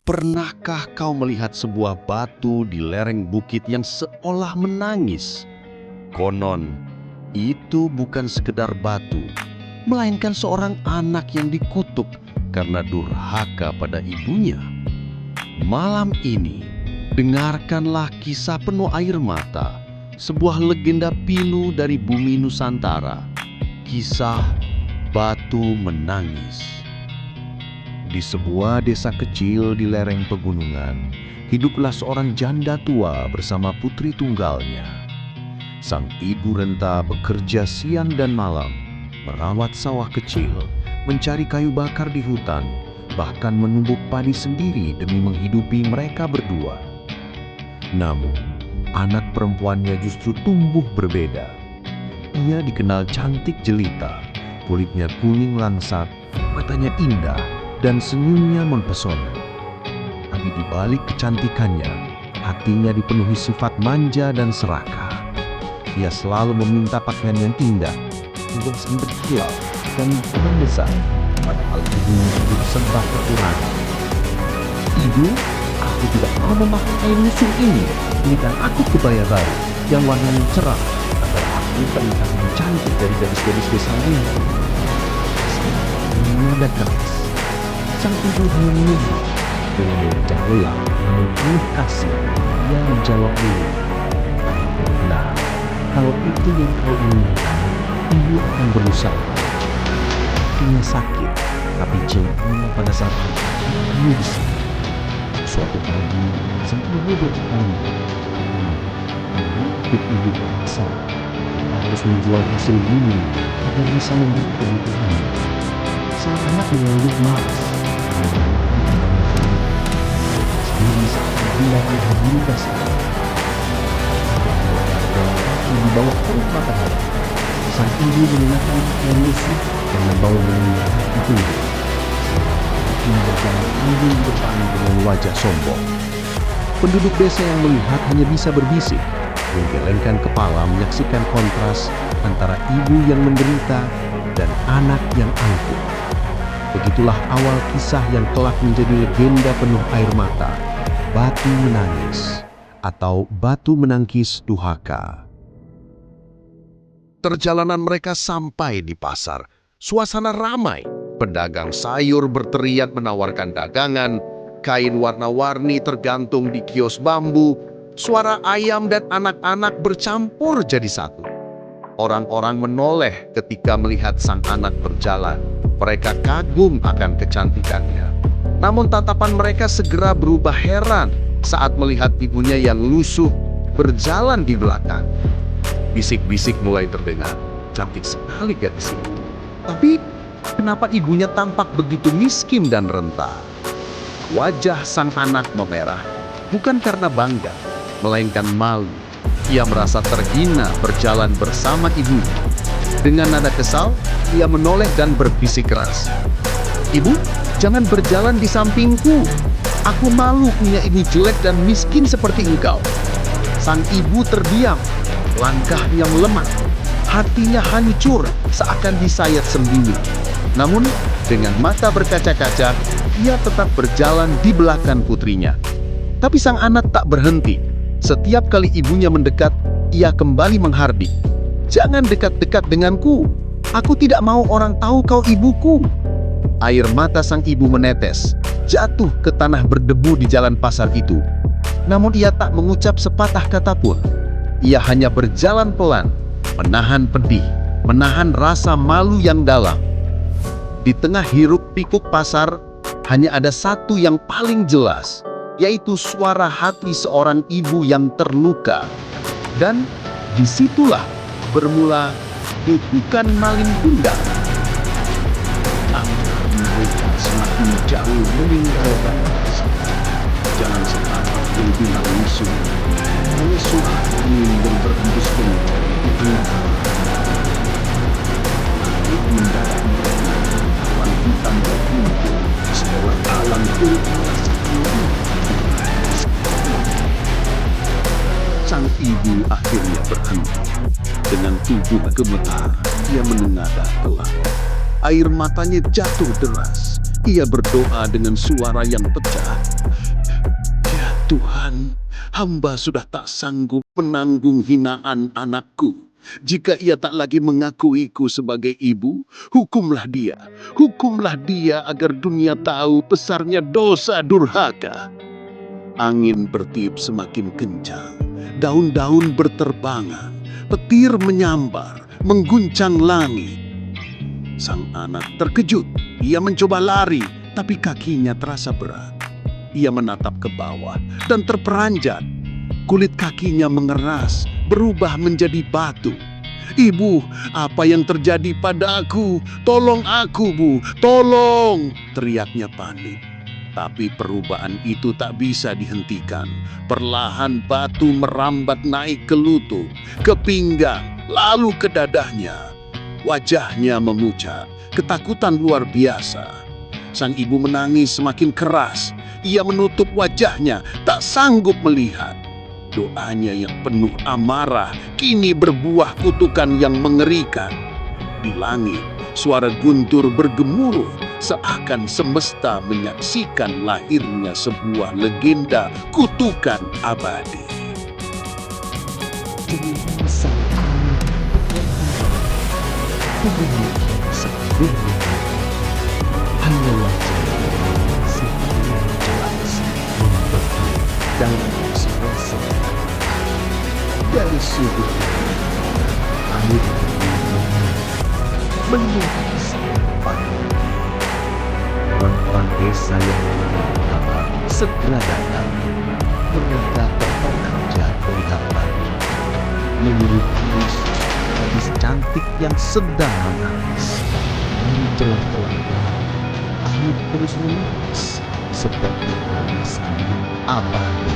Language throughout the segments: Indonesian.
Pernahkah kau melihat sebuah batu di lereng bukit yang seolah menangis? Konon, itu bukan sekedar batu, melainkan seorang anak yang dikutuk karena durhaka pada ibunya. Malam ini, dengarkanlah kisah penuh air mata, sebuah legenda pilu dari bumi Nusantara. Kisah Batu Menangis. Di sebuah desa kecil di lereng pegunungan, hiduplah seorang janda tua bersama putri tunggalnya. Sang ibu renta bekerja siang dan malam, merawat sawah kecil, mencari kayu bakar di hutan, bahkan menumbuk padi sendiri demi menghidupi mereka berdua. Namun, anak perempuannya justru tumbuh berbeda. Ia dikenal cantik jelita, kulitnya kuning langsat, matanya indah, dan senyumnya mempesona. Tapi di balik kecantikannya, hatinya dipenuhi sifat manja dan serakah. Ia selalu meminta pakaian yang indah, juga sempat berkilau dan membesar, padahal ibunya itu sempat kekurangan. "Ibu, aku tidak mau memakai kain lusuh ini. Belikan aku kebaya baru yang warnanya cerah, agar aku terlihat lebih cantik dari gadis-gadis desa lain." Nada keras. Sang ibu hanya menunggu dengan wajah lelah dan penuh kasih. Ia menjawab dulu, "Nah, kalau itu yang kau inginkan, ibu akan berusaha." Hatinya sakit, tapi cintanya pada saat itu ibu di sini. Suatu pagi, sang ibu bertanya, "Ibu terpaksa harus menjual hasil bumi agar bisa memberi kebutuhan." Sang anak mengeluh malas. Sendiri saat dia rehabilitas di bawah terik matahari, sang ibu mengenakan pakaian lusuh dan membawa meninggal itu. Ia berjalan tanggung di depan dengan wajah sombong. Penduduk desa yang melihat hanya bisa berbisik, menggelengkan kepala menyaksikan kontras antara ibu yang menderita dan anak yang angkuh. Begitulah awal kisah yang kelak menjadi legenda penuh air mata, Batu Menangis atau Batu Menangkis Durhaka. Perjalanan mereka sampai di pasar. Suasana ramai. Pedagang sayur berteriak menawarkan dagangan, kain warna-warni tergantung di kios bambu, suara ayam dan anak-anak bercampur jadi satu. Orang-orang menoleh ketika melihat sang anak berjalan. Mereka kagum akan kecantikannya. Namun tatapan mereka segera berubah heran saat melihat ibunya yang lusuh berjalan di belakang. Bisik-bisik mulai terdengar, "Cantik sekali gadis itu. Tapi kenapa ibunya tampak begitu miskin dan renta?" Wajah sang anak memerah, bukan karena bangga, melainkan malu. Ia merasa terhina berjalan bersama ibunya. Dengan nada kesal, ia menoleh dan berbisik keras, "Ibu, jangan berjalan di sampingku. Aku malu punya ibu jelek dan miskin seperti engkau." Sang ibu terdiam, langkahnya lemah, hatinya hancur seakan disayat sembunyi. Namun, dengan mata berkaca-kaca, ia tetap berjalan di belakang putrinya. Tapi sang anak tak berhenti. Setiap kali ibunya mendekat, ia kembali menghardik, "Jangan dekat-dekat denganku. Aku tidak mau orang tahu kau ibuku." Air mata sang ibu menetes, jatuh ke tanah berdebu di jalan pasar itu. Namun ia tak mengucap sepatah kata pun. Ia hanya berjalan pelan, menahan pedih, menahan rasa malu yang dalam. Di tengah hiruk pikuk pasar, hanya ada satu yang paling jelas, yaitu suara hati seorang ibu yang terluka. Dan disitulah bermula kutukan maling kundang. Mereka semakin jauh meninggalkan desa. Jangan sekarang yang bilang musuh. Musuh angin yang berhembus kencang itu mendarat mereka. Awan hitam berkumpul setelah alam turut merasakan. Sang ibu akhirnya berhenti. Dengan tubuh gemetar, ia menengadah pelan. Air matanya jatuh deras. Ia berdoa dengan suara yang pecah, Tuhan, hamba sudah tak sanggup menanggung hinaan anakku. Jika ia tak lagi mengakuiku sebagai ibu, hukumlah dia. Hukumlah dia agar dunia tahu besarnya dosa durhaka. Angin bertiup semakin kencang, daun-daun berterbangan, petir menyambar, mengguncang langit. Sang anak terkejut, ia mencoba lari, tapi kakinya terasa berat. Ia menatap ke bawah dan terperanjat. Kulit kakinya mengeras, berubah menjadi batu. "Ibu, apa yang terjadi padaku? Tolong aku, Bu, tolong!" teriaknya panik. Tapi perubahan itu tak bisa dihentikan. Perlahan batu merambat naik ke lutut, ke pinggang, lalu ke dadahnya. Wajahnya memucat, ketakutan luar biasa. Sang ibu menangis semakin keras. Ia menutup wajahnya, tak sanggup melihat. Doanya yang penuh amarah kini berbuah kutukan yang mengerikan. Di langit, suara guntur bergemuruh, seakan semesta menyaksikan lahirnya sebuah legenda kutukan abadi. Dari sudut air menuju sampai orang-orang desa yang mendengar kabar segera datang mereka terperanjat melihat lagi menyuruh gadis cantik yang sedang menangis dari celah-celah air terus menangis seperti tangisan abadi.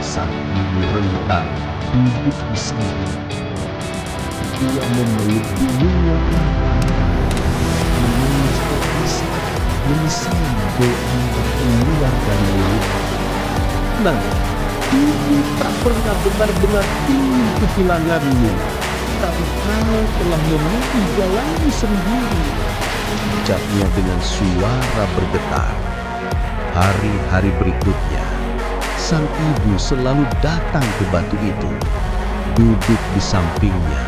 Sang ibu rentang duduk di samping. Ia memeluk ibunya, menangis terpisah, menyesal doa yang keluar dari mulut. Namun, ibu tak pernah benar-benar ingin kehilanganmu, karena kau telah memilih jalanmu sendiri. Ucapnya dengan suara bergetar. Hari-hari berikutnya, sang ibu selalu datang ke batu itu, duduk di sampingnya,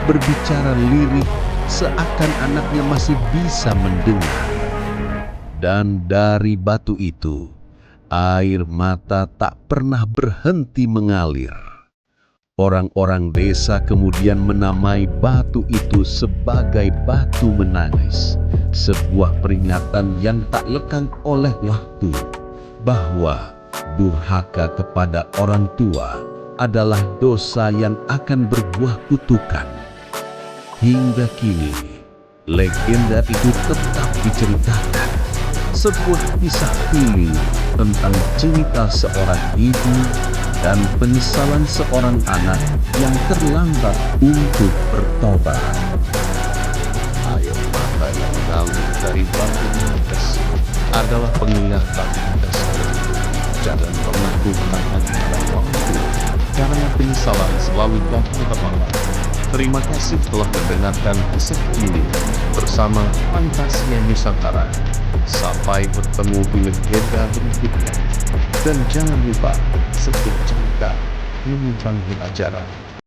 berbicara lirih seakan anaknya masih bisa mendengar. Dan dari batu itu, air mata tak pernah berhenti mengalir. Orang-orang desa kemudian menamai batu itu sebagai batu menangis, sebuah peringatan yang tak lekang oleh waktu, bahwa durhaka kepada orang tua adalah dosa yang akan berbuah kutukan. Hingga kini, legenda itu tetap diceritakan. Sebuah kisah pilu tentang cerita seorang ibu dan penyesalan seorang anak yang terlambat untuk bertobat. Air mata yang mengalir dari batu menangis adalah pengingatan kita sekali. Jangan pernah lupakan pada waktu, karena penyesalan selalu datang terlambat. Terima kasih telah mendengarkan kisah ini bersama Fantasia Nusantara. Sampai bertemu di legenda berikutnya. Dan jangan lupa, setiap cerita menunjukkan pelajaran.